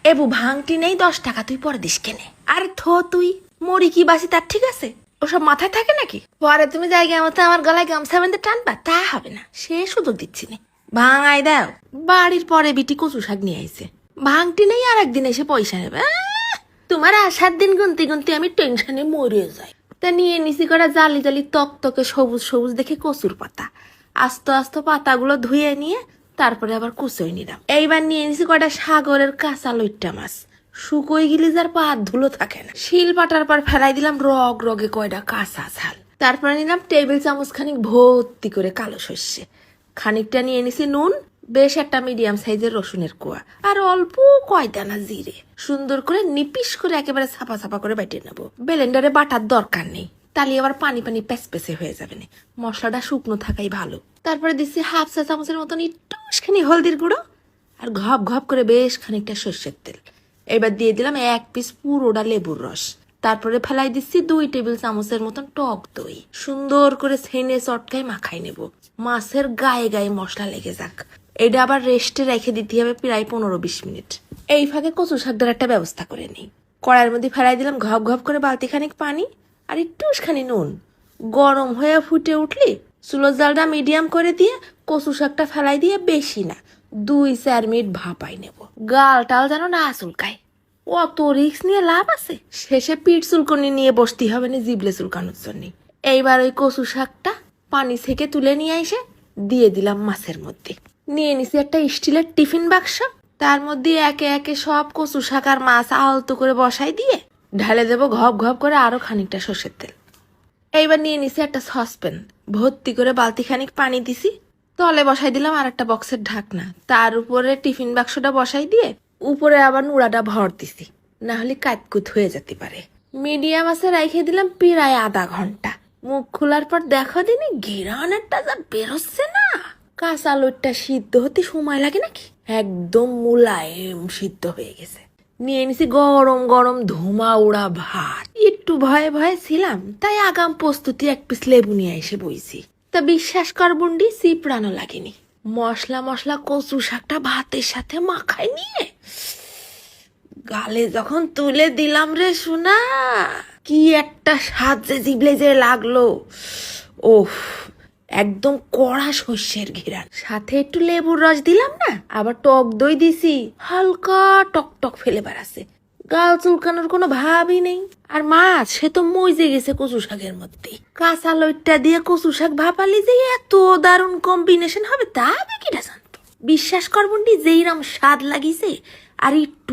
এবু ভাঙটি নেই 10 টাকা, তুই পরে দিস কেনে। আরে থো তুই, মরি কি বাসি তার ঠিক আছে, ওসব মাথায় থাকে নাকি? পরে তুমি জায়গা মতো আমার গলায় গামছা বেঁধে টানবা, তা হবে না, সে সুযোগ দিচ্ছি না। ভাঙাই দাও। বাড়ির পরে বিটি কচু শাক নিয়ে আইছে, ভাঙটি নেই আর একদিন এসে পয়সা নেবে। তোমার আসার দিন গুনতে গুনতে আমি টেনশনে মরে যাই। তা নিয়ে নিচি করে জালি জালি তকতকে সবুজ সবুজ দেখে কচুর পাতা, আস্তে আস্তে পাতাগুলো ধুয়ে নিয়ে তারপরে আবার কুচোই নিলাম। এইবার নিয়ে নিছি কয়টা সাগরের কাঁচা লইট্টা মাছ, শুকোই গিলি যার পা ধুলো থাকে না। শিল পাটার পর ফেলাই দিলাম রগ রগে কয়টা কাঁচা ঝাল। তারপরে নিলাম টেবিল চামচ খানিক ভর্তি করে কালো সর্ষে, খানিকটা নিয়ে নিছি নুন, বেশ একটা মিডিয়াম সাইজের রসুনের কোয়া, আর অল্প কয়দানা জিরে। সুন্দর করে নিপিস করে একেবারে ছাপা ছাপা করে বাইটে নেবো। ব্লেন্ডারে বাটার দরকার নেই, তাহলে আবার পানি পানি প্যাসপেসে হয়ে যাবে না, মশলাটা শুকনো থাকাই ভালো। তারপরে দিচ্ছি হাফ চা চামচের মতন একটুখানি হলদির গুঁড়ো, আর ঘপ ঘপ করে বেশ খানিকটা সর্ষের তেল। এবার দিয়ে দিলাম 1 পিস পুরোটা লেবুর রস। তারপরে ফেলাই দিচ্ছি 2 টেবিল চামচের মতন টক দই। সুন্দর করে ছেনে চটকায় মাখাই নেব, মাছের গায়ে গায়ে মশলা লেগে যাক। এটা আবার রেস্টে রেখে দিতে হবে প্রায় 15-20 মিনিট। এই ফাঁকে কচু শাকটার একটা ব্যবস্থা করে নিই। কড়াইয়ের মধ্যে ফেলাই দিলাম ঘপ ঘপ করে বালতি খানিক পানি আর একটুখানি নুন। গরম হয়ে ফুটে উঠলি চুলোর জালটা মিডিয়াম করে দিয়ে কচু শাকটা ফেলাই দিয়ে বেশি না 2-4 মিনিট ভাপাই নেব। গাল টাল যেন না চুলকায়, অত রিক্স নিয়ে লাভ আছে? শেষে পিঠ চুলকনি নিয়ে বসতে হবে না জিবলে চুলকানোর জন্য। এইবার ওই কচু শাকটা পানি থেকে তুলে নিয়ে এসে দিয়ে দিলাম মাছের মধ্যে। নিয়ে নিছি একটা স্টিলের টিফিন বাক্স, তার মধ্যে একে একে সব কচু শাক আর মাছ আলতো করে বসাই দিয়ে ঢালে দেবো ঘপ ঘপ করে আরো খানিকটা সর্ষের তেল। এইবার নিয়ে নিছি একটা সসপ্যান, ভর্তি করে বালতি খানিক পানি দিছি, তলে বসাই দিলাম আর একটা বক্সের ঢাকনা, তার উপরে টিফিন বাক্সটা বসাই দিয়ে উপরে আবার নুড়াটা ভর দিছি, না হলে কাটকুট হয়ে যেতে পারে। মিডিয়াম আছে রেখে দিলাম প্রায় আধা ঘন্টা। মুখ খোলার পর দেখো দিনই ঘিরানেরটা যা বেরোচ্ছে না, কাঁচা লইট্টা সিদ্ধ হতে সময় লাগে নাকি, একদম মুলায়েম সিদ্ধ হয়ে গেছে। নিয়ে নিছি গরম গরম ধোঁয়া ওড়া ভাত। একটু ভয়ে ভয়ে ছিলাম, তাই আগাম প্রস্তুতি 1 পিস লেবু নিয়ে এসে বইছি। তা বিশ্বাস কর বুন্ডি, চিপড়ানো লাগেনি। মশলা মশলা কচু শাকটা ভাতের সাথে মাখাই নিয়ে গালে যখন তুলে দিলাম রে সোনা, কি একটা স্বাদ যে জিভলে যে লাগলো। ওহ, একদম কড়া সর্ষের ঘিরান, সাথে একটু লেবুর রস দিলাম না, আবার টক দই দিছি, হালকা টক টক ফ্লেভার আছে, গাল চুলকানোর কোনো ভাবই নেই। আর মাছ সে তো মইজে গেছে কচু শাকের মধ্যে। কাঁচা লইট্টা দিয়ে কচু শাক ভাপালি যে এত দারুণ কম্বিনেশন হবে তা আগে কিটা জানতো। বিশ্বাস করবন্ডি, যেইরাম স্বাদ লাগিছে আর একটু